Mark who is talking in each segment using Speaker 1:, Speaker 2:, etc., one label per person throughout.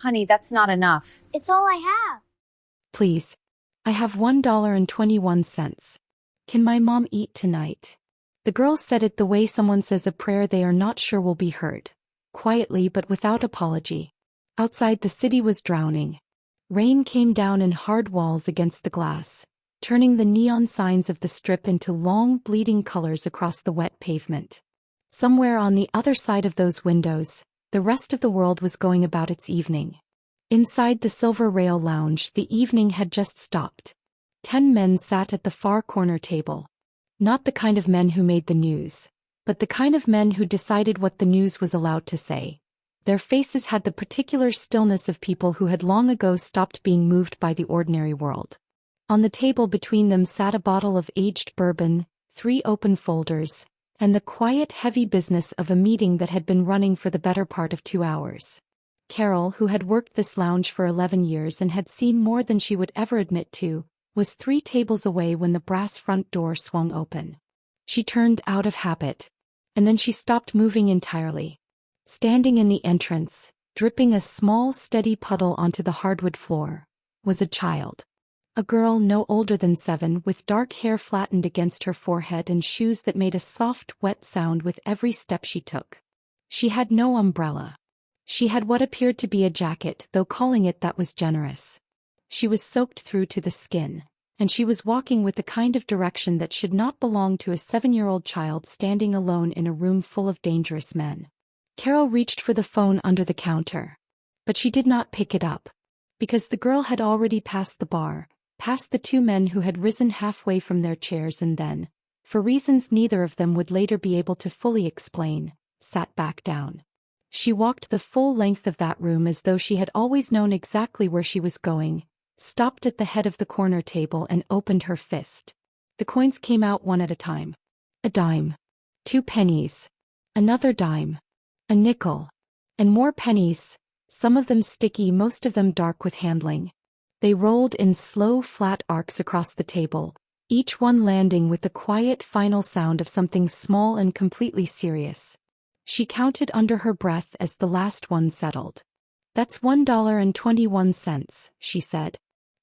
Speaker 1: Honey, that's not enough.
Speaker 2: It's all I have.
Speaker 3: Please. I have $1.21. Can my mom eat tonight? The girl said it the way someone says a prayer they are not sure will be heard. Quietly but without apology. Outside the city was drowning. Rain came down in hard walls against the glass, turning the neon signs of the strip into long bleeding colors across the wet pavement. Somewhere on the other side of those windows, the rest of the world was going about its evening. Inside the Silver Rail Lounge, the evening had just stopped. 10 men sat at the far corner table. Not the kind of men who made the news, but the kind of men who decided what the news was allowed to say. Their faces had the particular stillness of people who had long ago stopped being moved by the ordinary world. On the table between them sat a bottle of aged bourbon, 3 open folders, and the quiet, heavy business of a meeting that had been running for the better part of 2 hours. Carol, who had worked this lounge for 11 years and had seen more than she would ever admit to, was 3 tables away when the brass front door swung open. She turned out of habit, and then she stopped moving entirely. Standing in the entrance, dripping a small, steady puddle onto the hardwood floor, was a child. A girl no older than 7 with dark hair flattened against her forehead and shoes that made a soft, wet sound with every step she took. She had no umbrella. She had what appeared to be a jacket, though calling it that was generous. She was soaked through to the skin, and she was walking with the kind of direction that should not belong to a 7-year-old child standing alone in a room full of dangerous men. Carol reached for the phone under the counter. But she did not pick it up. Because the girl had already passed the bar, past the 2 men who had risen halfway from their chairs and then, for reasons neither of them would later be able to fully explain, sat back down. She walked the full length of that room as though she had always known exactly where she was going, stopped at the head of the corner table and opened her fist. The coins came out one at a time. A dime. 2 pennies. Another dime. A nickel. And more pennies, some of them sticky, most of them dark with handling. They rolled in slow, flat arcs across the table, each one landing with the quiet final sound of something small and completely serious. She counted under her breath as the last one settled. "That's $1.21, she said.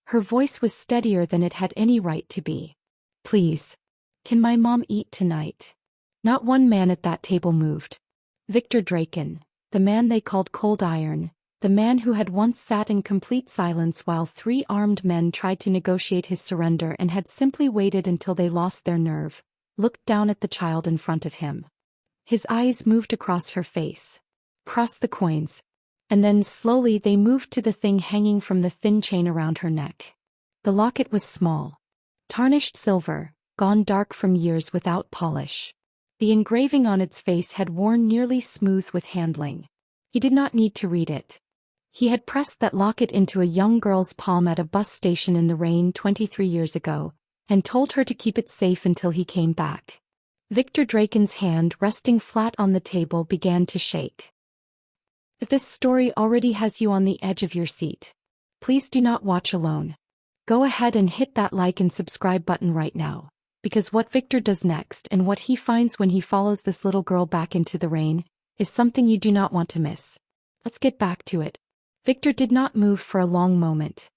Speaker 3: Her voice was steadier than it had any right to be. "Please. Can my mom eat tonight?" Not one man at that table moved. Viktor Draken, the man they called Cold Iron, the man who had once sat in complete silence while 3 armed men tried to negotiate his surrender and had simply waited until they lost their nerve, looked down at the child in front of him. His eyes moved across her face, across the coins, and then slowly they moved to the thing hanging from the thin chain around her neck. The locket was small. Tarnished silver, gone dark from years without polish. The engraving on its face had worn nearly smooth with handling. He did not need to read it. He had pressed that locket into a young girl's palm at a bus station in the rain 23 years ago, and told her to keep it safe until he came back. Viktor Draken's hand resting flat on the table began to shake. If this story already has you on the edge of your seat, please do not watch alone. Go ahead and hit that like and subscribe button right now, because what Viktor does next and what he finds when he follows this little girl back into the rain is something you do not want to miss. Let's get back to it. Viktor did not move for a long moment.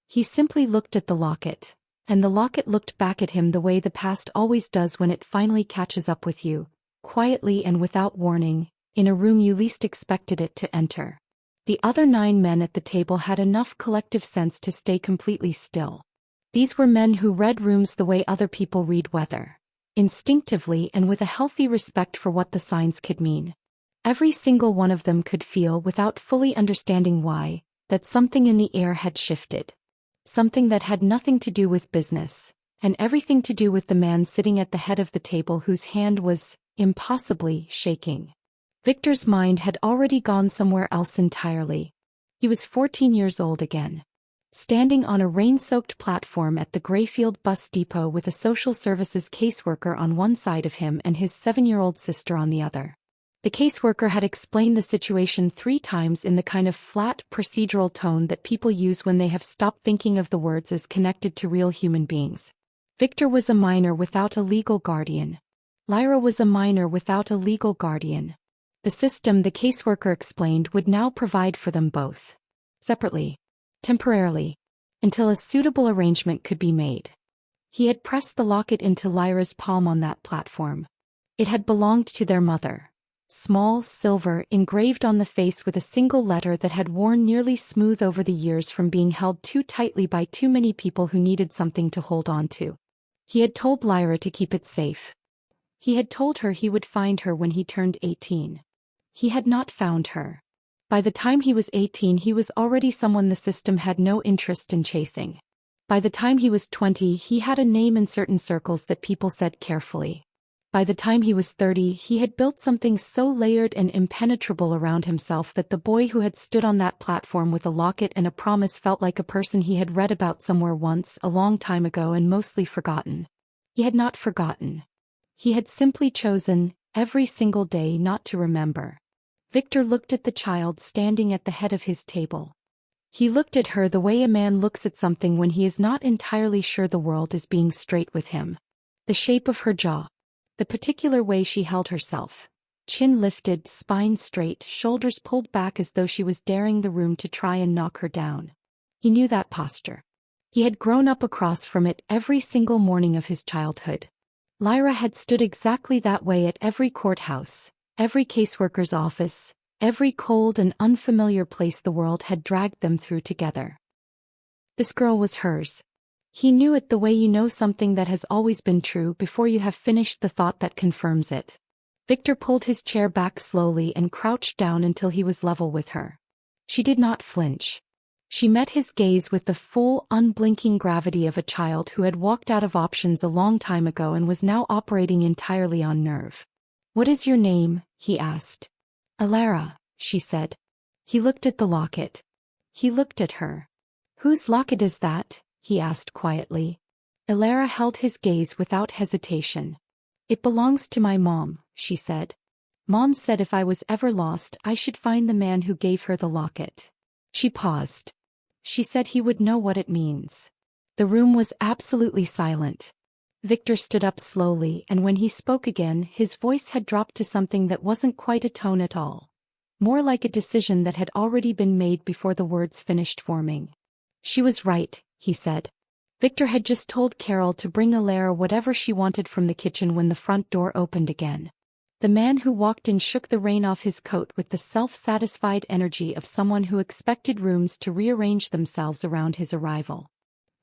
Speaker 3: He simply looked at the locket, and the locket looked back at him the way the past always does when it finally catches up with you, quietly and without warning, in a room you least expected it to enter. The other 9 men at the table had enough collective sense to stay completely still. These were men who read rooms the way other people read weather, instinctively and with a healthy respect for what the signs could mean. Every single one of them could feel, without fully understanding why, that something in the air had shifted. Something that had nothing to do with business, and everything to do with the man sitting at the head of the table whose hand was, impossibly, shaking. Viktor's mind had already gone somewhere else entirely. He was 14 years old again. Standing on a rain-soaked platform at the Greyfield bus depot with a social services caseworker on one side of him and his 7-year-old sister on the other. The caseworker had explained the situation 3 times in the kind of flat, procedural tone that people use when they have stopped thinking of the words as connected to real human beings. Viktor was a minor without a legal guardian. Lyra was a minor without a legal guardian. The system, the caseworker explained, would now provide for them both. separately, temporarily, until a suitable arrangement could be made. He had pressed the locket into Lyra's palm on that platform. It had belonged to their mother. Small, silver, engraved on the face with a single letter that had worn nearly smooth over the years from being held too tightly by too many people who needed something to hold on to. He had told Lyra to keep it safe. He had told her he would find her when he turned 18. He had not found her. By the time he was 18, he was already someone the system had no interest in chasing. By the time he was 20, he had a name in certain circles that people said carefully. By the time he was 30, he had built something so layered and impenetrable around himself that the boy who had stood on that platform with a locket and a promise felt like a person he had read about somewhere once, a long time ago, and mostly forgotten. He had not forgotten. He had simply chosen, every single day, not to remember. Viktor looked at the child standing at the head of his table. He looked at her the way a man looks at something when he is not entirely sure the world is being straight with him. The shape of her jaw. The particular way she held herself. Chin lifted, spine straight, shoulders pulled back as though she was daring the room to try and knock her down. He knew that posture. He had grown up across from it every single morning of his childhood. Lyra had stood exactly that way at every courthouse, every caseworker's office, every cold and unfamiliar place the world had dragged them through together. This girl was hers. He knew it the way you know something that has always been true before you have finished the thought that confirms it. Viktor pulled his chair back slowly and crouched down until he was level with her. She did not flinch. She met his gaze with the full, unblinking gravity of a child who had walked out of options a long time ago and was now operating entirely on nerve. "What is your name?" he asked. "Alara," she said. He looked at the locket. He looked at her. "Whose locket is that?" he asked quietly. Alara held his gaze without hesitation. "It belongs to my mom," she said. "Mom said if I was ever lost, I should find the man who gave her the locket." She paused. She said he would know what it means. The room was absolutely silent. Viktor stood up slowly, and when he spoke again, his voice had dropped to something that wasn't quite a tone at all. More like a decision that had already been made before the words finished forming. "She was right," he said. Viktor had just told Carol to bring Alara whatever she wanted from the kitchen when the front door opened again. The man who walked in shook the rain off his coat with the self-satisfied energy of someone who expected rooms to rearrange themselves around his arrival.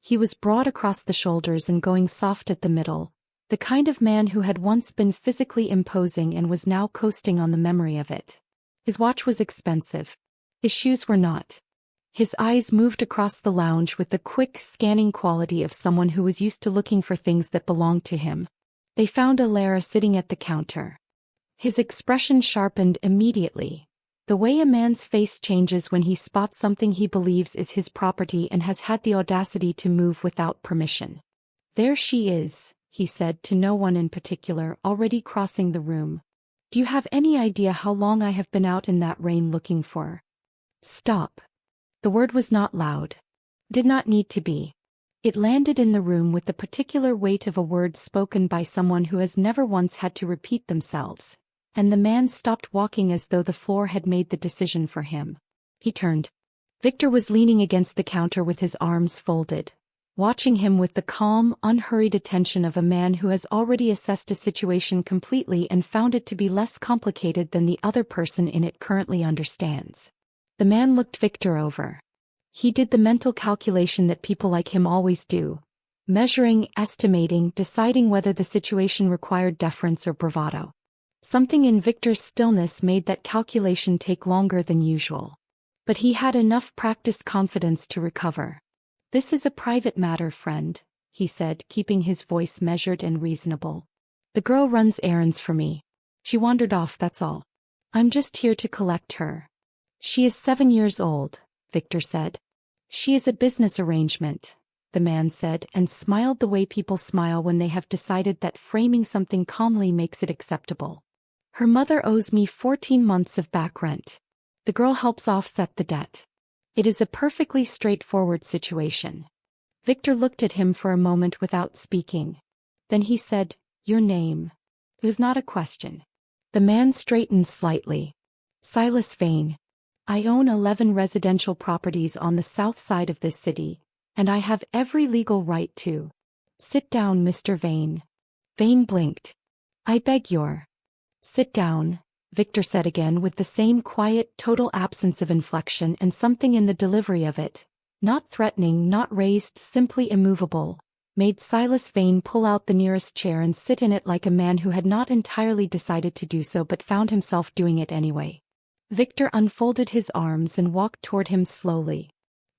Speaker 3: He was broad across the shoulders and going soft at the middle, the kind of man who had once been physically imposing and was now coasting on the memory of it. His watch was expensive. His shoes were not. His eyes moved across the lounge with the quick, scanning quality of someone who was used to looking for things that belonged to him. They found Alara sitting at the counter. His expression sharpened immediately. The way a man's face changes when he spots something he believes is his property and has had the audacity to move without permission. "There she is," he said to no one in particular, already crossing the room. "Do you have any idea how long I have been out in that rain looking for her?" "Stop." The word was not loud. Did not need to be. It landed in the room with the particular weight of a word spoken by someone who has never once had to repeat themselves. And the man stopped walking as though the floor had made the decision for him. He turned. Viktor was leaning against the counter with his arms folded, watching him with the calm, unhurried attention of a man who has already assessed a situation completely and found it to be less complicated than the other person in it currently understands. The man looked Viktor over. He did the mental calculation that people like him always do, measuring, estimating, deciding whether the situation required deference or bravado. Something in Viktor's stillness made that calculation take longer than usual. But he had enough practiced confidence to recover. "This is a private matter, friend," he said, keeping his voice measured and reasonable. "The girl runs errands for me. She wandered off, that's all. I'm just here to collect her." "She is 7 years old," Viktor said. "She is a business arrangement," the man said, and smiled the way people smile when they have decided that framing something calmly makes it acceptable. "Her mother owes me 14 months of back rent. The girl helps offset the debt. It is a perfectly straightforward situation." Viktor looked at him for a moment without speaking. Then he said, "Your name?" It was not a question. The man straightened slightly. "Silas Vane." I own 11 residential properties on the south side of this city, and I have every legal right to. Sit down, Mr. Vane. Vane blinked. I beg your. Sit down, Viktor said again with the same quiet, total absence of inflection and something in the delivery of it, not threatening, not raised, simply immovable, made Silas Vane pull out the nearest chair and sit in it like a man who had not entirely decided to do so but found himself doing it anyway. Viktor unfolded his arms and walked toward him slowly.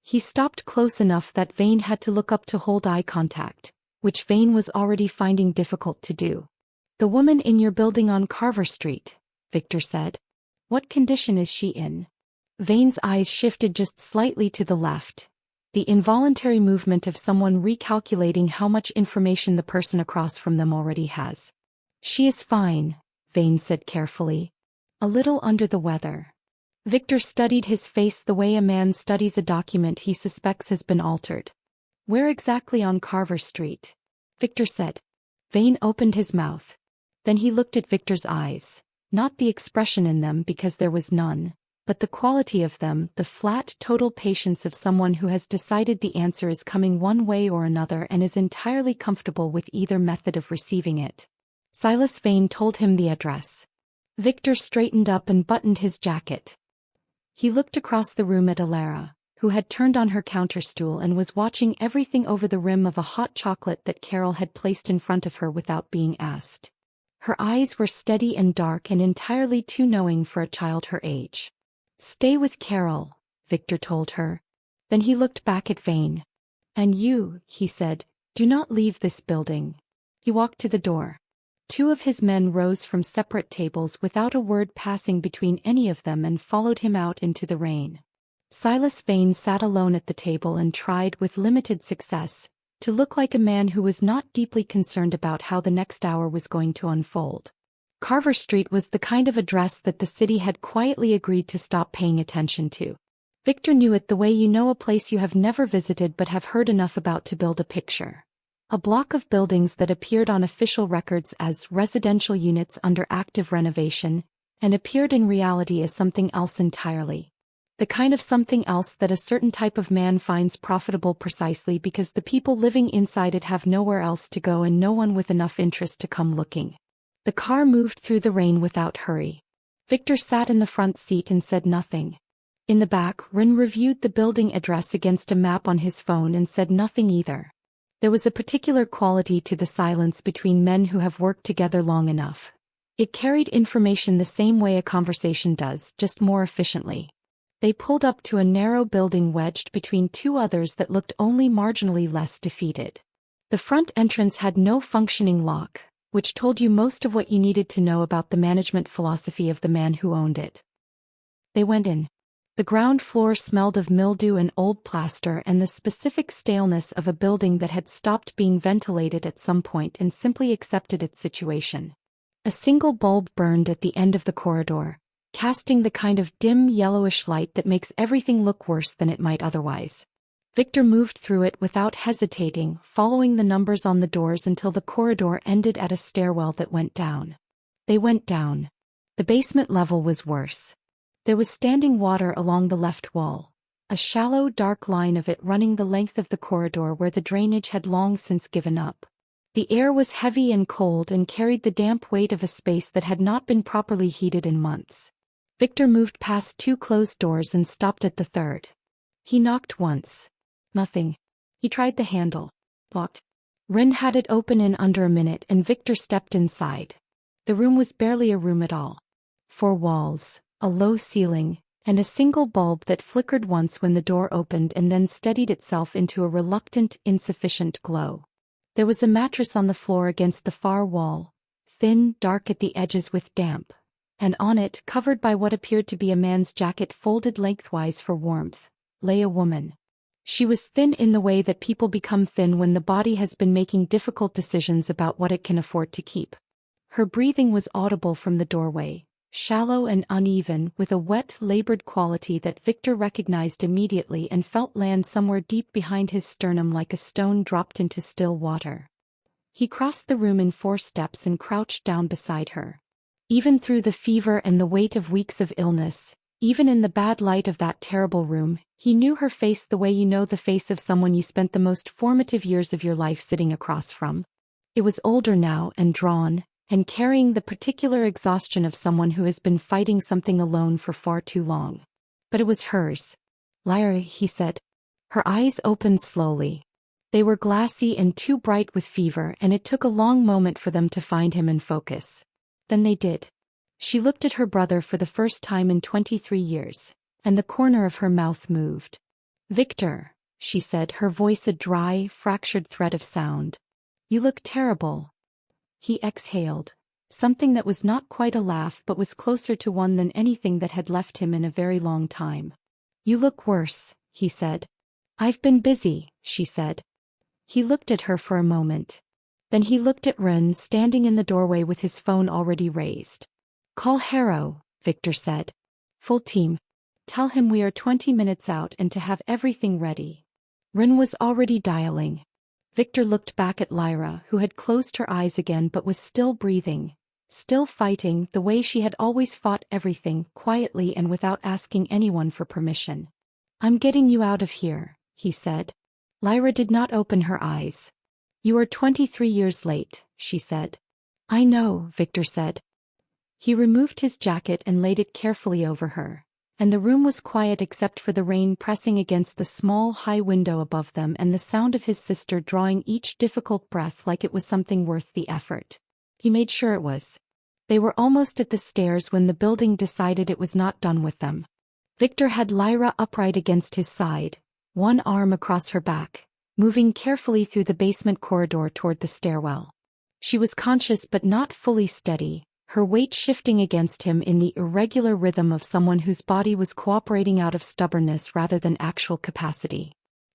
Speaker 3: He stopped close enough that Vane had to look up to hold eye contact, which Vane was already finding difficult to do. The woman in your building on Carver Street, Viktor said. What condition is she in? Vane's eyes shifted just slightly to the left, the involuntary movement of someone recalculating how much information the person across from them already has. She is fine, Vane said carefully. A little under the weather. Viktor studied his face the way a man studies a document he suspects has been altered. Where exactly on Carver Street? Viktor said. Vane opened his mouth. Then he looked at Viktor's eyes, not the expression in them because there was none, but the quality of them, the flat, total patience of someone who has decided the answer is coming one way or another and is entirely comfortable with either method of receiving it. Silas Vane told him the address. Viktor straightened up and buttoned his jacket. He looked across the room at Alara, who had turned on her counterstool and was watching everything over the rim of a hot chocolate that Carol had placed in front of her without being asked. Her eyes were steady and dark and entirely too knowing for a child her age. Stay with Carol, Viktor told her. Then he looked back at Vane. And you, he said, do not leave this building. He walked to the door. Two of his men rose from separate tables without a word passing between any of them and followed him out into the rain. Silas Vane sat alone at the table and tried, with limited success, to look like a man who was not deeply concerned about how the next hour was going to unfold. Carver Street was the kind of address that the city had quietly agreed to stop paying attention to. Viktor knew it the way you know a place you have never visited but have heard enough about to build a picture. A block of buildings that appeared on official records as residential units under active renovation, and appeared in reality as something else entirely. The kind of something else that a certain type of man finds profitable precisely because the people living inside it have nowhere else to go and no one with enough interest to come looking. The car moved through the rain without hurry. Viktor sat in the front seat and said nothing. In the back, Rin reviewed the building address against a map on his phone and said nothing either. There was a particular quality to the silence between men who have worked together long enough. It carried information the same way a conversation does, just more efficiently. They pulled up to a narrow building wedged between two others that looked only marginally less defeated. The front entrance had no functioning lock, which told you most of what you needed to know about the management philosophy of the man who owned it. They went in. The ground floor smelled of mildew and old plaster and the specific staleness of a building that had stopped being ventilated at some point and simply accepted its situation. A single bulb burned at the end of the corridor, casting the kind of dim yellowish light that makes everything look worse than it might otherwise. Viktor moved through it without hesitating, following the numbers on the doors until the corridor ended at a stairwell that went down. They went down. The basement level was worse. There was standing water along the left wall, a shallow, dark line of it running the length of the corridor where the drainage had long since given up. The air was heavy and cold and carried the damp weight of a space that had not been properly heated in months. Viktor moved past two closed doors and stopped at the third. He knocked once. Nothing. He tried the handle. Locked. Rin had it open in under a minute and Viktor stepped inside. The room was barely a room at all. 4 walls, a low ceiling, and a single bulb that flickered once when the door opened and then steadied itself into a reluctant, insufficient glow. There was a mattress on the floor against the far wall, thin, dark at the edges with damp, and on it, covered by what appeared to be a man's jacket folded lengthwise for warmth, lay a woman. She was thin in the way that people become thin when the body has been making difficult decisions about what it can afford to keep. Her breathing was audible from the doorway, shallow and uneven, with a wet, labored quality that Viktor recognized immediately and felt land somewhere deep behind his sternum like a stone dropped into still water. He crossed the room in 4 steps and crouched down beside her. Even through the fever and the weight of weeks of illness, Even in the bad light of that terrible room, he knew her face the way you know the face of someone you spent the most formative years of your life sitting across from. It was older now and drawn, and carrying the particular exhaustion of someone who has been fighting something alone for far too long. But it was hers. Lyra, he said. Her eyes opened slowly. They were glassy and too bright with fever, and it took a long moment for them to find him and focus. Then they did. She looked at her brother for the first time in 23 years, and the corner of her mouth moved. Viktor, she said, her voice a dry, fractured thread of sound. You look terrible. He exhaled, something that was not quite a laugh but was closer to one than anything that had left him in a very long time. You look worse, he said. I've been busy, she said. He looked at her for a moment. Then he looked at Ren standing in the doorway with his phone already raised. Call Harrow, Viktor said. Full team. Tell him we are 20 minutes out and to have everything ready. Ren was already dialing. Viktor looked back at Lyra, who had closed her eyes again but was still breathing, still fighting the way she had always fought everything, quietly and without asking anyone for permission. I'm getting you out of here, he said. Lyra did not open her eyes. You are 23 years late, she said. I know, Viktor said. He removed his jacket and laid it carefully over her, and the room was quiet except for the rain pressing against the small high window above them and the sound of his sister drawing each difficult breath like it was something worth the effort. He made sure it was. They were almost at the stairs when the building decided it was not done with them. Viktor had Lyra upright against his side, one arm across her back, moving carefully through the basement corridor toward the stairwell. She was conscious but not fully steady, her weight shifting against him in the irregular rhythm of someone whose body was cooperating out of stubbornness rather than actual capacity.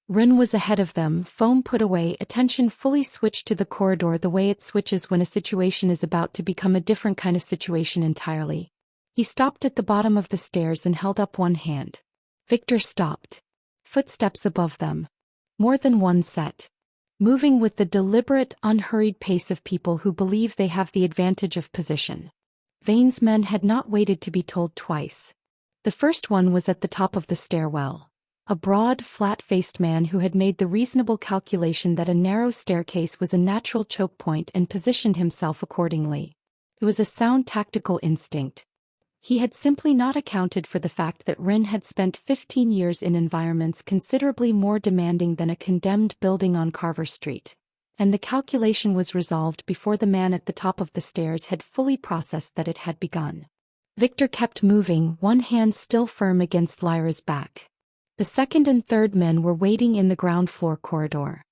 Speaker 3: Rin was ahead of them, phone put away, attention fully switched to the corridor the way it switches when a situation is about to become a different kind of situation entirely. He stopped at the bottom of the stairs and held up one hand. Viktor stopped. Footsteps above them. More than one set. Moving with the deliberate, unhurried pace of people who believe they have the advantage of position. Vane's men had not waited to be told twice. The first one was at the top of the stairwell. A broad, flat-faced man who had made the reasonable calculation that a narrow staircase was a natural choke point and positioned himself accordingly. It was a sound tactical instinct. He had simply not accounted for the fact that Rin had spent 15 years in environments considerably more demanding than a condemned building on Carver Street, and the calculation was resolved before the man at the top of the stairs had fully processed that it had begun. Viktor kept moving, one hand still firm against Lyra's back. The second and third men were waiting in the ground floor corridor.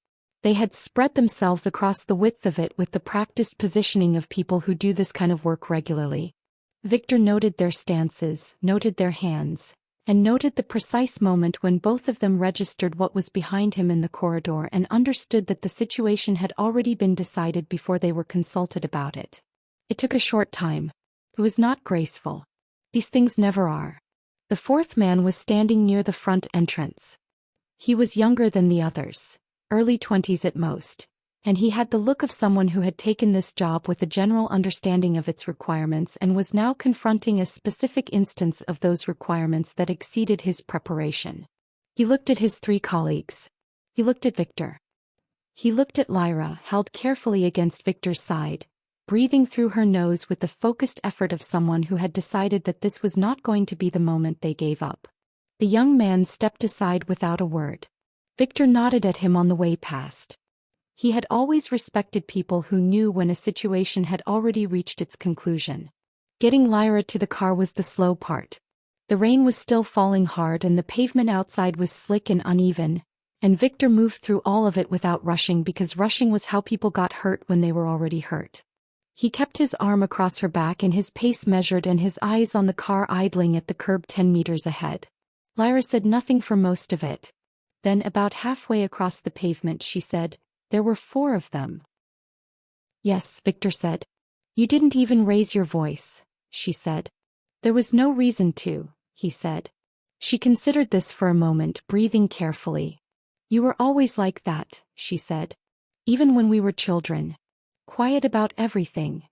Speaker 3: They had spread themselves across the width of it with the practiced positioning of people who do this kind of work regularly. Viktor noted their stances, noted their hands, and noted the precise moment when both of them registered what was behind him in the corridor and understood that the situation had already been decided before they were consulted about it. It took a short time. It was not graceful. These things never are. The fourth man was standing near the front entrance. He was younger than the others, early 20s at most, and he had the look of someone who had taken this job with a general understanding of its requirements and was now confronting a specific instance of those requirements that exceeded his preparation. He looked at his three colleagues. He looked at Viktor. He looked at Lyra, held carefully against Viktor's side, breathing through her nose with the focused effort of someone who had decided that this was not going to be the moment they gave up. The young man stepped aside without a word. Viktor nodded at him on the way past. He had always respected people who knew when a situation had already reached its conclusion. Getting Lyra to the car was the slow part. The rain was still falling hard and the pavement outside was slick and uneven, and Viktor moved through all of it without rushing because rushing was how people got hurt when they were already hurt. He kept his arm across her back and his pace measured and his eyes on the car idling at the curb 10 meters ahead. Lyra said nothing for most of it. Then about halfway across the pavement she said, "There were 4 of them." "Yes," Viktor said. "You didn't even raise your voice," she said. "There was no reason to," he said. She considered this for a moment, breathing carefully. "You were always like that," she said. "Even when we were children. Quiet about everything."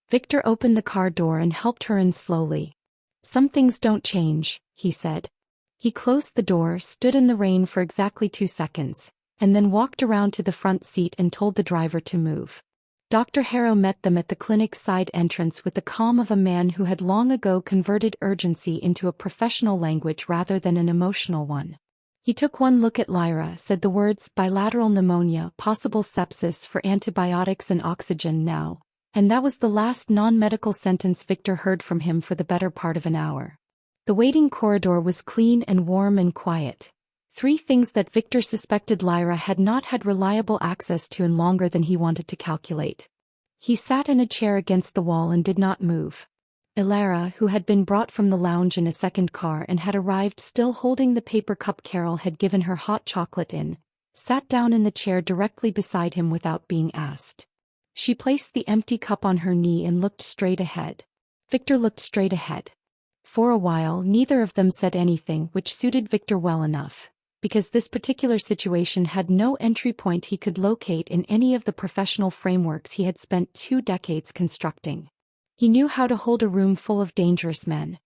Speaker 3: Viktor opened the car door and helped her in slowly. "Some things don't change," he said. He closed the door, stood in the rain for exactly 2 seconds, and then walked around to the front seat and told the driver to move. Dr. Harrow met them at the clinic's side entrance with the calm of a man who had long ago converted urgency into a professional language rather than an emotional one. He took one look at Lyra, said the words bilateral pneumonia, possible sepsis for antibiotics and oxygen now, and that was the last non-medical sentence Viktor heard from him for the better part of an hour. The waiting corridor was clean and warm and quiet. 3 things that Viktor suspected Lyra had not had reliable access to in longer than he wanted to calculate. He sat in a chair against the wall and did not move. Ilara, who had been brought from the lounge in a second car and had arrived still holding the paper cup Carol had given her hot chocolate in, sat down in the chair directly beside him without being asked. She placed the empty cup on her knee and looked straight ahead. Viktor looked straight ahead. For a while neither of them said anything, which suited Viktor well enough, because this particular situation had no entry point he could locate in any of the professional frameworks he had spent 2 decades constructing. He knew how to hold a room full of dangerous men.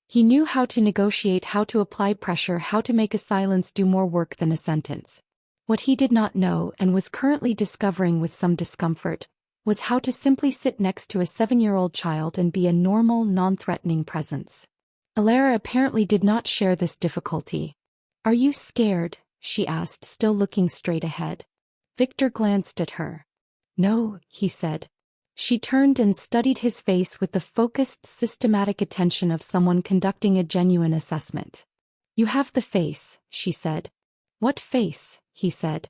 Speaker 3: He knew how to negotiate, how to apply pressure, how to make a silence do more work than a sentence. What he did not know, and was currently discovering with some discomfort, was how to simply sit next to a 7-year-old child and be a normal, non-threatening presence. Ilara apparently did not share this difficulty. "Are you scared?" she asked, still looking straight ahead. Viktor glanced at her. "No," he said. She turned and studied his face with the focused, systematic attention of someone conducting a genuine assessment. "You have the face," she said. "What face?" he said.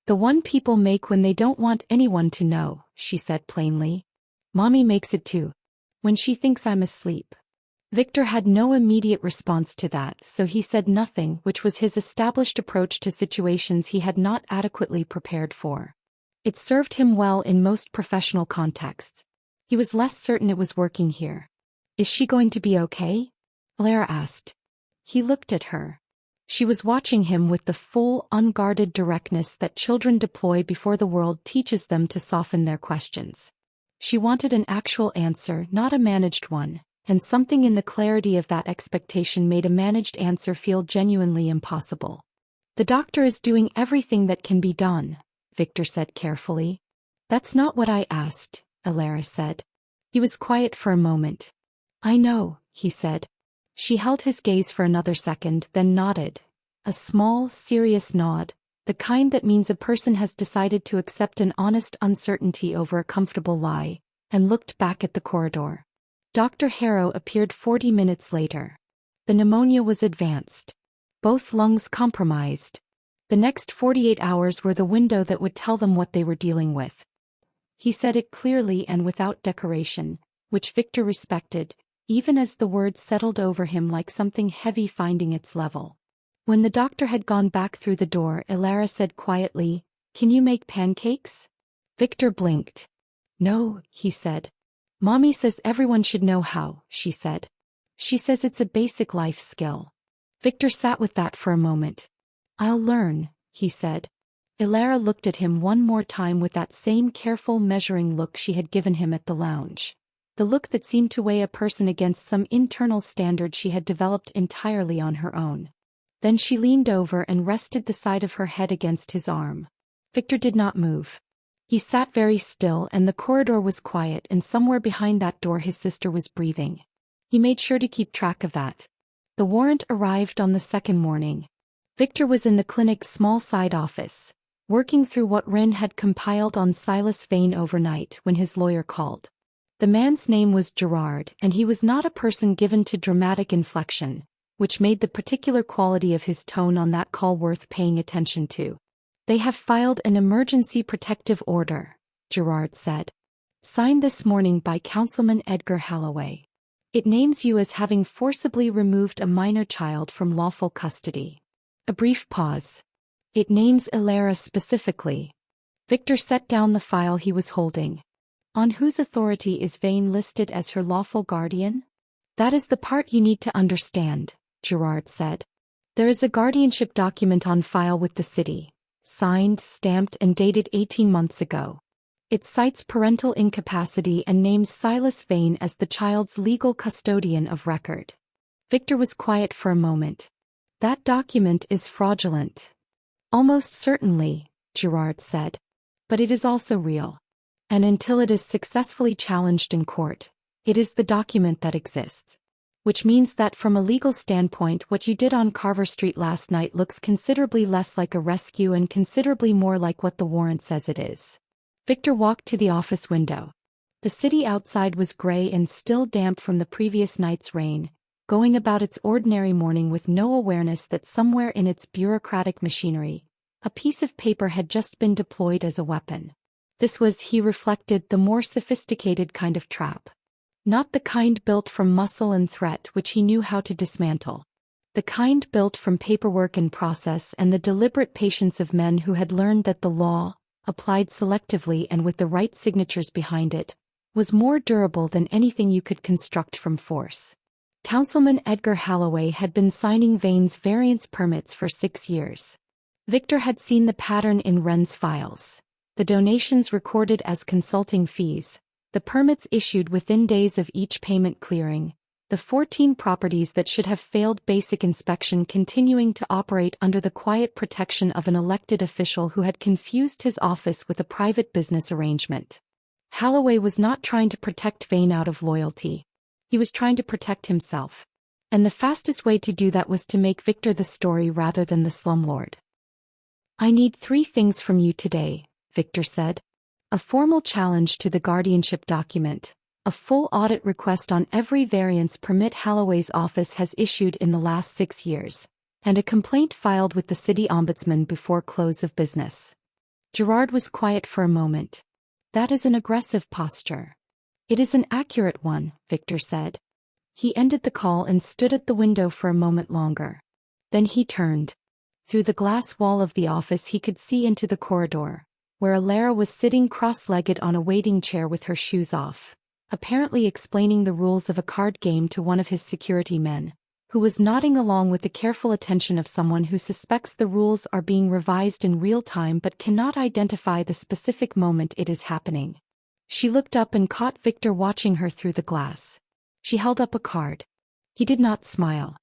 Speaker 3: "The one people make when they don't want anyone to know," she said plainly. "Mommy makes it too. When she thinks I'm asleep." Viktor had no immediate response to that, so he said nothing, which was his established approach to situations he had not adequately prepared for. It served him well in most professional contexts. He was less certain it was working here. "Is she going to be okay?" Lara asked. He looked at her. She was watching him with the full, unguarded directness that children deploy before the world teaches them to soften their questions. She wanted an actual answer, not a managed one. And something in the clarity of that expectation made a managed answer feel genuinely impossible. "The doctor is doing everything that can be done," Viktor said carefully. "That's not what I asked," Ilara said. He was quiet for a moment. "I know," he said. She held his gaze for another second, then nodded. A small, serious nod, the kind that means a person has decided to accept an honest uncertainty over a comfortable lie, and looked back at the corridor. Dr. Harrow appeared 40 minutes later. The pneumonia was advanced. Both lungs compromised. The next 48 hours were the window that would tell them what they were dealing with. He said it clearly and without decoration, which Viktor respected, even as the words settled over him like something heavy finding its level. When the doctor had gone back through the door, Ilara said quietly, "Can you make pancakes?" Viktor blinked. "No," he said. "Mommy says everyone should know how," she said. "She says it's a basic life skill." Viktor sat with that for a moment. "I'll learn," he said. Ilara looked at him one more time with that same careful, measuring look she had given him at the lounge. The look that seemed to weigh a person against some internal standard she had developed entirely on her own. Then she leaned over and rested the side of her head against his arm. Viktor did not move. He sat very still, and the corridor was quiet, and somewhere behind that door his sister was breathing. He made sure to keep track of that. The warrant arrived on the second morning. Viktor was in the clinic's small side office, working through what Wren had compiled on Silas Vane overnight when his lawyer called. The man's name was Gerard, and he was not a person given to dramatic inflection, which made the particular quality of his tone on that call worth paying attention to. "They have filed an emergency protective order," Gerard said. "Signed this morning by Councilman Edgar Halloway. It names you as having forcibly removed a minor child from lawful custody." A brief pause. "It names Ilara specifically." Viktor set down the file he was holding. "On whose authority is Vane listed as her lawful guardian?" "That is the part you need to understand," Gerard said. "There is a guardianship document on file with the city. Signed, stamped, and dated 18 months ago. It cites parental incapacity and names Silas Vane as the child's legal custodian of record. Viktor was quiet for a moment. That document is fraudulent. Almost certainly, Gerard said. But it is also real. And until it is successfully challenged in court, it is the document that exists. Which means that from a legal standpoint, what you did on Carver Street last night looks considerably less like a rescue and considerably more like what the warrant says it is. Viktor walked to the office window. The city outside was gray and still damp from the previous night's rain, going about its ordinary morning with no awareness that somewhere in its bureaucratic machinery, a piece of paper had just been deployed as a weapon. This was, he reflected, the more sophisticated kind of trap. Not the kind built from muscle and threat which he knew how to dismantle. The kind built from paperwork and process and the deliberate patience of men who had learned that the law, applied selectively and with the right signatures behind it, was more durable than anything you could construct from force. Councilman Edgar Halloway had been signing Vane's variance permits for 6 years. Viktor had seen the pattern in Wren's files. The donations recorded as consulting fees, the permits issued within days of each payment clearing, the 14 properties that should have failed basic inspection continuing to operate under the quiet protection of an elected official who had confused his office with a private business arrangement. Halloway was not trying to protect Vane out of loyalty. He was trying to protect himself. And the fastest way to do that was to make Viktor the story rather than the slumlord. "I need 3 things from you today," Viktor said. "A formal challenge to the guardianship document, a full audit request on every variance permit Halloway's office has issued in the last 6 years, and a complaint filed with the city ombudsman before close of business." Gerard was quiet for a moment. "That is an aggressive posture." "It is an accurate one," Viktor said. He ended the call and stood at the window for a moment longer. Then he turned. Through the glass wall of the office he could see into the corridor, where Alara was sitting cross-legged on a waiting chair with her shoes off, apparently explaining the rules of a card game to one of his security men, who was nodding along with the careful attention of someone who suspects the rules are being revised in real time but cannot identify the specific moment it is happening. She looked up and caught Viktor watching her through the glass. She held up a card. He did not smile.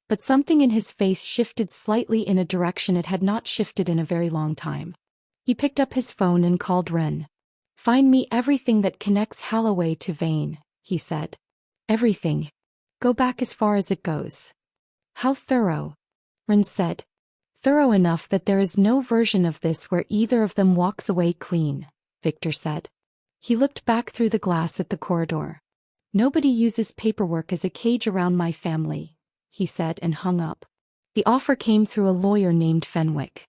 Speaker 3: But something in his face shifted slightly in a direction it had not shifted in a very long time. He picked up his phone and called Wren. "Find me everything that connects Halloway to Vane," he said. "Everything. Go back as far as it goes." "How thorough?" Wren said. "Thorough enough that there is no version of this where either of them walks away clean," Viktor said. He looked back through the glass at the corridor. "Nobody uses paperwork as a cage around my family," he said and hung up. The offer came through a lawyer named Fenwick.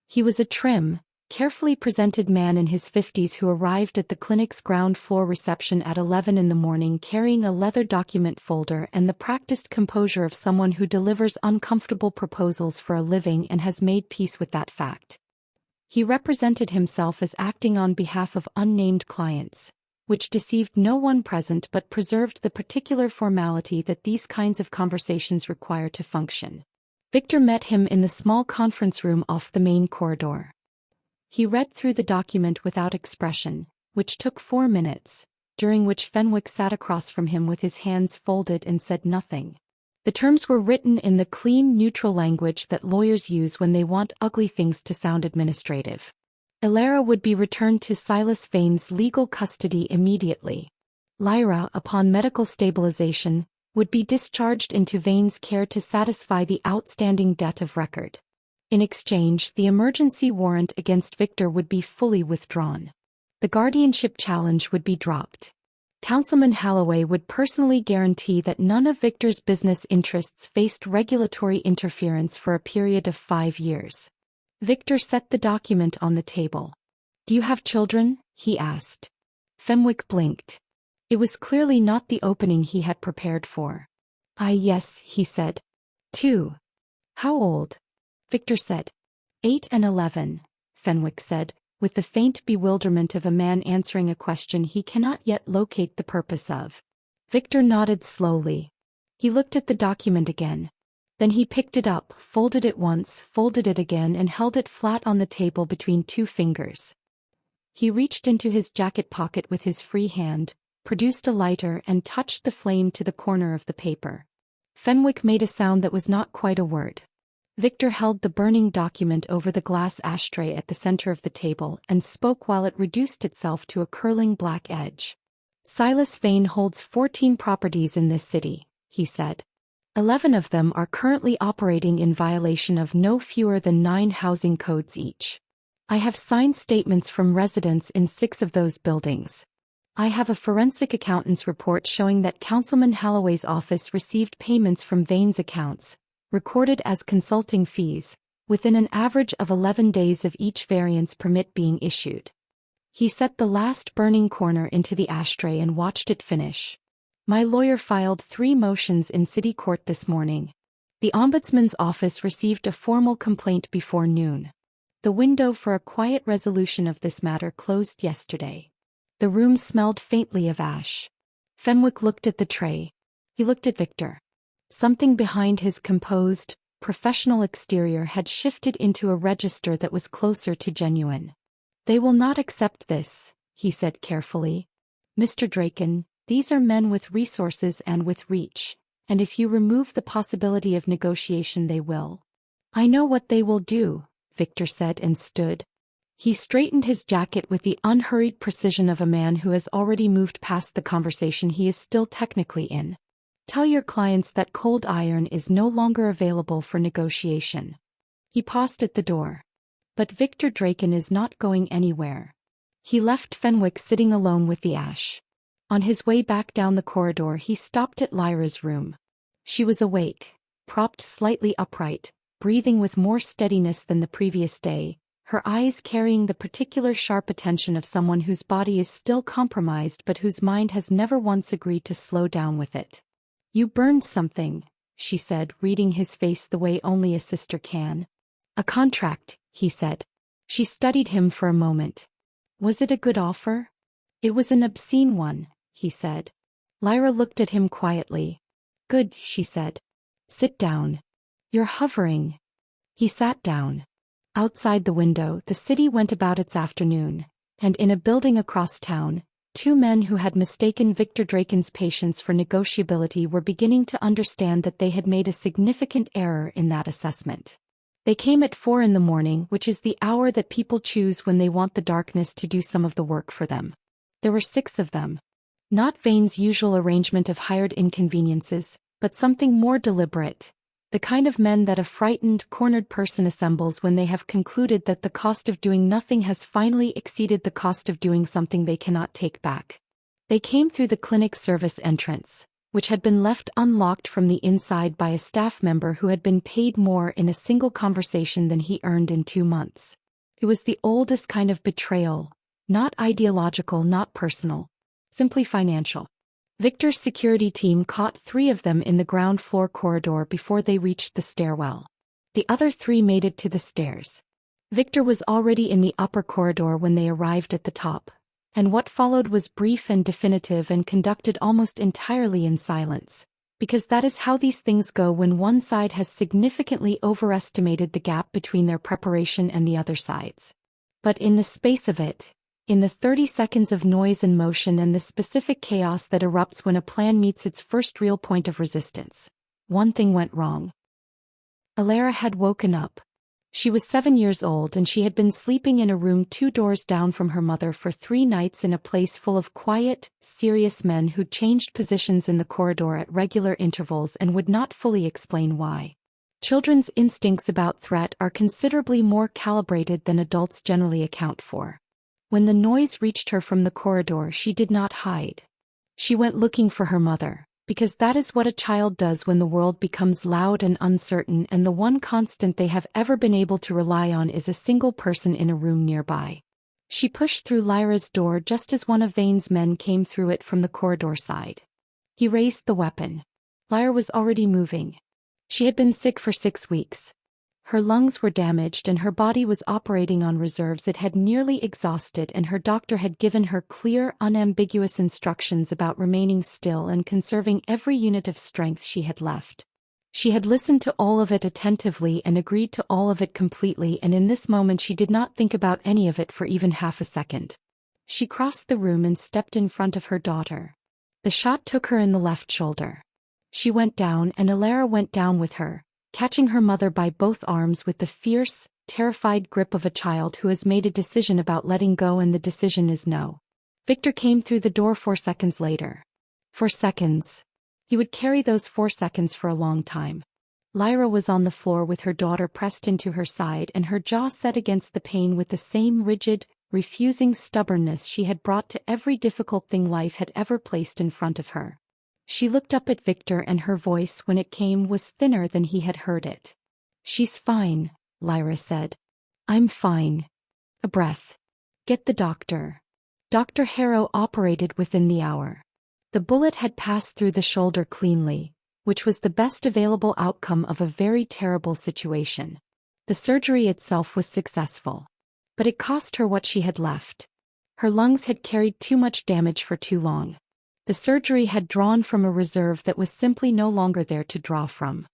Speaker 3: He was a trim, carefully presented man in his 50s who arrived at the clinic's ground floor reception at 11 in the morning carrying a leather document folder and the practiced composure of someone who delivers uncomfortable proposals for a living and has made peace with that fact. He represented himself as acting on behalf of unnamed clients, which deceived no one present but preserved the particular formality that these kinds of conversations require to function. Viktor met him in the small conference room off the main corridor. He read through the document without expression, which took 4 minutes, during which Fenwick sat across from him with his hands folded and said nothing. The terms were written in the clean, neutral language that lawyers use when they want ugly things to sound administrative. Alara would be returned to Silas Vane's legal custody immediately. Lyra, upon medical stabilization, would be discharged into Vane's care to satisfy the outstanding debt of record. In exchange, the emergency warrant against Viktor would be fully withdrawn. The guardianship challenge would be dropped. Councilman Halloway would personally guarantee that none of Viktor's business interests faced regulatory interference for a period of 5 years. Viktor set the document on the table. "Do you have children?" he asked. Fenwick blinked. It was clearly not the opening he had prepared for. Yes," he said. 2. "How old?" Viktor said. 8 and 11, Fenwick said, with the faint bewilderment of a man answering a question he cannot yet locate the purpose of. Viktor nodded slowly. He looked at the document again. Then he picked it up, folded it once, folded it again and held it flat on the table between 2 fingers. He reached into his jacket pocket with his free hand, produced a lighter and touched the flame to the corner of the paper. Fenwick made a sound that was not quite a word. Viktor held the burning document over the glass ashtray at the center of the table and spoke while it reduced itself to a curling black edge. Silas Vane holds 14 properties in this city, he said. 11 of them are currently operating in violation of no fewer than 9 housing codes each. I have signed statements from residents in 6 of those buildings. I have a forensic accountant's report showing that Councilman Holloway's office received payments from Vane's accounts, recorded as consulting fees, within an average of 11 days of each variance permit being issued. He set the last burning corner into the ashtray and watched it finish. My lawyer filed 3 motions in city court this morning. The ombudsman's office received a formal complaint before noon. The window for a quiet resolution of this matter closed yesterday. The room smelled faintly of ash. Fenwick looked at the tray. He looked at Viktor. Something behind his composed, professional exterior had shifted into a register that was closer to genuine. They will not accept this, he said carefully. Mr. Draken, these are men with resources and with reach, and if you remove the possibility of negotiation they will. I know what they will do, Viktor said and stood. He straightened his jacket with the unhurried precision of a man who has already moved past the conversation he is still technically in. Tell your clients that cold iron is no longer available for negotiation. He paused at the door. But Viktor Draken is not going anywhere. He left Fenwick sitting alone with the ash. On his way back down the corridor he stopped at Lyra's room. She was awake, propped slightly upright, breathing with more steadiness than the previous day, her eyes carrying the particular sharp attention of someone whose body is still compromised but whose mind has never once agreed to slow down with it. You burned something, she said, reading his face the way only a sister can. A contract, he said. She studied him for a moment. Was it a good offer? It was an obscene one, he said. Lyra looked at him quietly. Good, she said. Sit down. You're hovering. He sat down. Outside the window, the city went about its afternoon, and in a building across town, 2 men who had mistaken Viktor Draken's patience for negotiability were beginning to understand that they had made a significant error in that assessment. They came at 4 in the morning, which is the hour that people choose when they want the darkness to do some of the work for them. There were 6 of them. Not Vane's usual arrangement of hired inconveniences, but something more deliberate. The kind of men that a frightened, cornered person assembles when they have concluded that the cost of doing nothing has finally exceeded the cost of doing something they cannot take back. They came through the clinic service entrance, which had been left unlocked from the inside by a staff member who had been paid more in a single conversation than he earned in 2 months. It was the oldest kind of betrayal, not ideological, not personal, simply financial. Viktor's security team caught 3 of them in the ground floor corridor before they reached the stairwell. The other 3 made it to the stairs. Viktor was already in the upper corridor when they arrived at the top, and what followed was brief and definitive and conducted almost entirely in silence, because that is how these things go when one side has significantly overestimated the gap between their preparation and the other side's. But in the space of it, in the 30 seconds of noise and motion and the specific chaos that erupts when a plan meets its first real point of resistance, one thing went wrong. Alara had woken up. She was 7 years old and she had been sleeping in a room 2 doors down from her mother for 3 nights in a place full of quiet, serious men who changed positions in the corridor at regular intervals and would not fully explain why. Children's instincts about threat are considerably more calibrated than adults generally account for. When the noise reached her from the corridor, she did not hide. She went looking for her mother, because that is what a child does when the world becomes loud and uncertain and the one constant they have ever been able to rely on is a single person in a room nearby. She pushed through Lyra's door just as one of Vane's men came through it from the corridor side. He raised the weapon. Lyra was already moving. She had been sick for 6 weeks. Her lungs were damaged and her body was operating on reserves it had nearly exhausted, and her doctor had given her clear, unambiguous instructions about remaining still and conserving every unit of strength she had left. She had listened to all of it attentively and agreed to all of it completely, and in this moment she did not think about any of it for even half a second. She crossed the room and stepped in front of her daughter. The shot took her in the left shoulder. She went down and Alara went down with her, catching her mother by both arms with the fierce, terrified grip of a child who has made a decision about letting go, and the decision is no. Viktor came through the door 4 seconds later. 4 seconds. He would carry those 4 seconds for a long time. Lyra was on the floor with her daughter pressed into her side and her jaw set against the pain with the same rigid, refusing stubbornness she had brought to every difficult thing life had ever placed in front of her. She looked up at Viktor and her voice when it came was thinner than he had heard it. "She's fine," Lyra said. "I'm fine." A breath. "Get the doctor." Dr. Harrow operated within the hour. The bullet had passed through the shoulder cleanly, which was the best available outcome of a very terrible situation. The surgery itself was successful. But it cost her what she had left. Her lungs had carried too much damage for too long. The surgery had drawn from a reserve that was simply no longer there to draw from.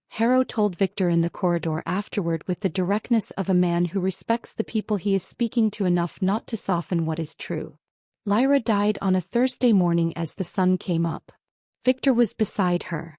Speaker 3: Harrow told Viktor in the corridor afterward with the directness of a man who respects the people he is speaking to enough not to soften what is true. Lyra died on a Thursday morning as the sun came up. Viktor was beside her.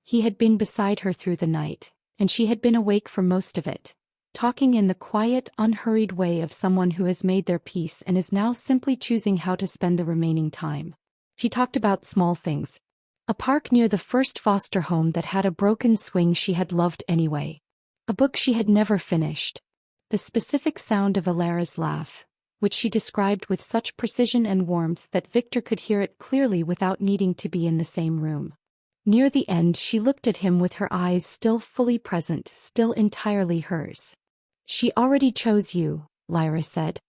Speaker 3: He had been beside her through the night, and she had been awake for most of it, talking in the quiet, unhurried way of someone who has made their peace and is now simply choosing how to spend the remaining time. She talked about small things. A park near the first foster home that had a broken swing she had loved anyway. A book she had never finished. The specific sound of Alara's laugh, which she described with such precision and warmth that Viktor could hear it clearly without needing to be in the same room. Near the end she looked at him with her eyes still fully present, still entirely hers. "She already chose you," Lyra said.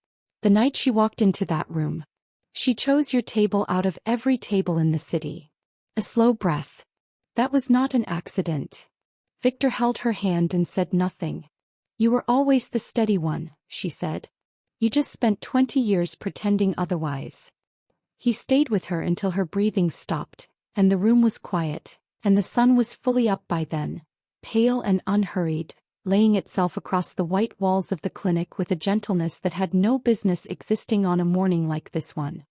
Speaker 3: "The night she walked into that room. She chose your table out of every table in the city." A slow breath. "That was not an accident." Viktor held her hand and said nothing. "You were always the steady one," she said. "You just spent 20 years pretending otherwise." He stayed with her until her breathing stopped, and the room was quiet, and the sun was fully up by then, pale and unhurried, laying itself across the white walls of the clinic with a gentleness that had no business existing on a morning like this one.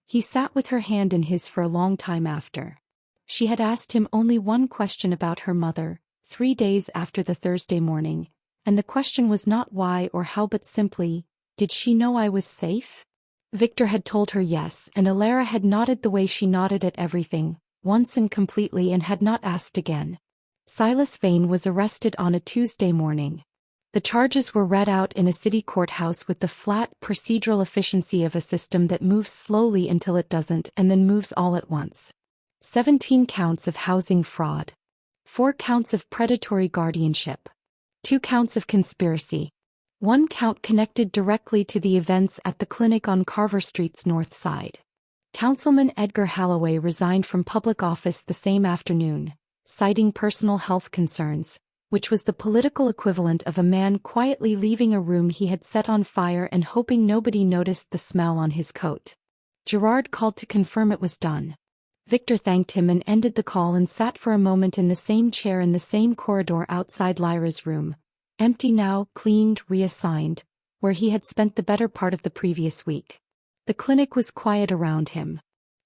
Speaker 3: He sat with her hand in his for a long time after. She had asked him only one question about her mother, 3 days after the Thursday morning, and the question was not why or how but simply, "Did she know I was safe?" Viktor had told her yes, and Alara had nodded the way she nodded at everything, once and completely, and had not asked again. Silas Vane was arrested on a Tuesday morning. The charges were read out in a city courthouse with the flat procedural efficiency of a system that moves slowly until it doesn't and then moves all at once. 17 counts of housing fraud. 4 counts of predatory guardianship. 2 counts of conspiracy. 1 count connected directly to the events at the clinic on Carver Street's north side. Councilman Edgar Halloway resigned from public office the same afternoon, citing personal health concerns, which was the political equivalent of a man quietly leaving a room he had set on fire and hoping nobody noticed the smell on his coat. Gerard called to confirm it was done. Viktor thanked him and ended the call and sat for a moment in the same chair in the same corridor outside Lyra's room, empty now, cleaned, reassigned, where he had spent the better part of the previous week. The clinic was quiet around him.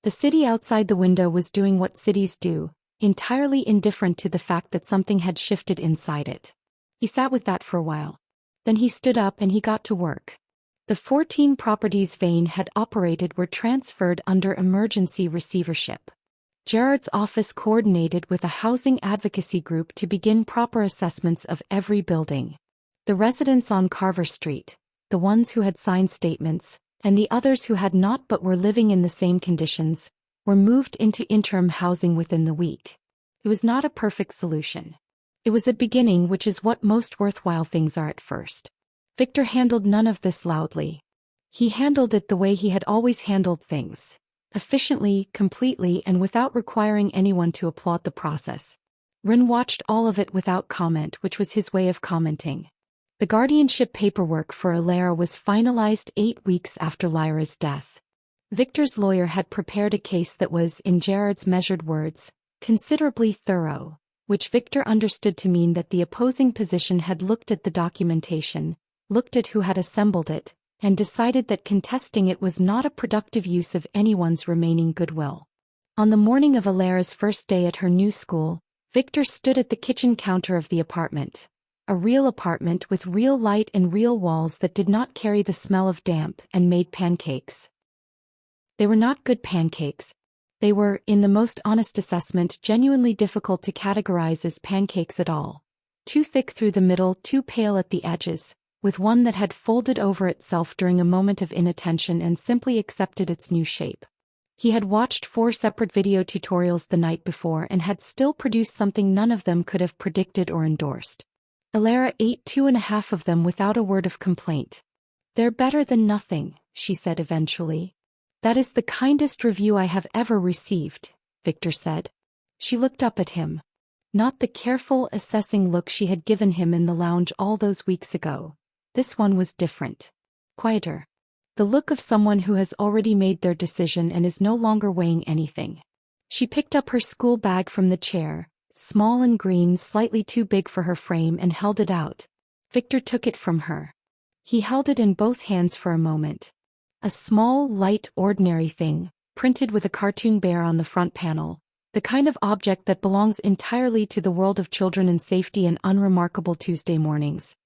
Speaker 3: The city outside the window was doing what cities do, entirely indifferent to the fact that something had shifted inside it. He sat with that for a while. Then he stood up and he got to work. The 14 properties Vane had operated were transferred under emergency receivership. Gerard's office coordinated with a housing advocacy group to begin proper assessments of every building. The residents on Carver Street, the ones who had signed statements, and the others who had not but were living in the same conditions, were moved into interim housing within the week. It was not a perfect solution. It was a beginning, which is what most worthwhile things are at first. Viktor handled none of this loudly. He handled it the way he had always handled things. Efficiently, completely, and without requiring anyone to applaud the process. Rin watched all of it without comment, which was his way of commenting. The guardianship paperwork for Alara was finalized 8 weeks after Lyra's death. Viktor's lawyer had prepared a case that was, in Gerard's measured words, considerably thorough, which Viktor understood to mean that the opposing position had looked at the documentation, looked at who had assembled it, and decided that contesting it was not a productive use of anyone's remaining goodwill. On the morning of Alara's first day at her new school, Viktor stood at the kitchen counter of the apartment. A real apartment with real light and real walls that did not carry the smell of damp and made pancakes. They were not good pancakes. They were, in the most honest assessment, genuinely difficult to categorize as pancakes at all. Too thick through the middle, too pale at the edges, with one that had folded over itself during a moment of inattention and simply accepted its new shape. He had watched 4 separate video tutorials the night before and had still produced something none of them could have predicted or endorsed. Alara ate 2.5 of them without a word of complaint. "They're better than nothing," she said eventually. "That is the kindest review I have ever received," Viktor said. She looked up at him. Not the careful, assessing look she had given him in the lounge all those weeks ago. This one was different. Quieter. The look of someone who has already made their decision and is no longer weighing anything. She picked up her school bag from the chair, small and green, slightly too big for her frame, and held it out. Viktor took it from her. He held it in both hands for a moment. A small, light, ordinary thing, printed with a cartoon bear on the front panel, the kind of object that belongs entirely to the world of children in safety and unremarkable Tuesday mornings.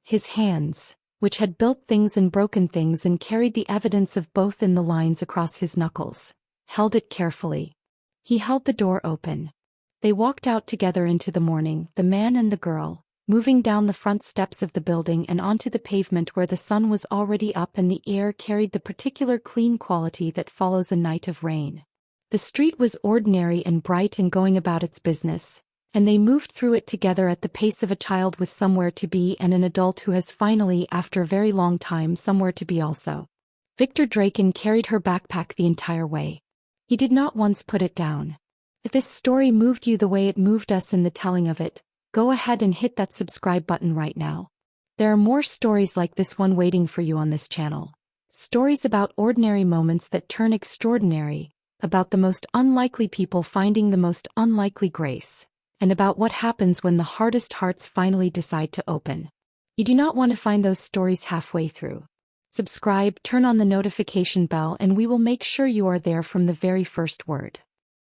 Speaker 3: His hands, which had built things and broken things and carried the evidence of both in the lines across his knuckles, held it carefully. He held the door open. They walked out together into the morning, the man and the girl, moving down the front steps of the building and onto the pavement where the sun was already up and the air carried the particular clean quality that follows a night of rain. The street was ordinary and bright and going about its business, and they moved through it together at the pace of a child with somewhere to be and an adult who has finally, after a very long time, somewhere to be also. Viktor Draken carried her backpack the entire way. He did not once put it down. If this story moved you the way it moved us in the telling of it, go ahead and hit that subscribe button right now. There are more stories like this one waiting for you on this channel. Stories about ordinary moments that turn extraordinary, about the most unlikely people finding the most unlikely grace, and about what happens when the hardest hearts finally decide to open. You do not want to find those stories halfway through. Subscribe, turn on the notification bell, and we will make sure you are there from the very first word.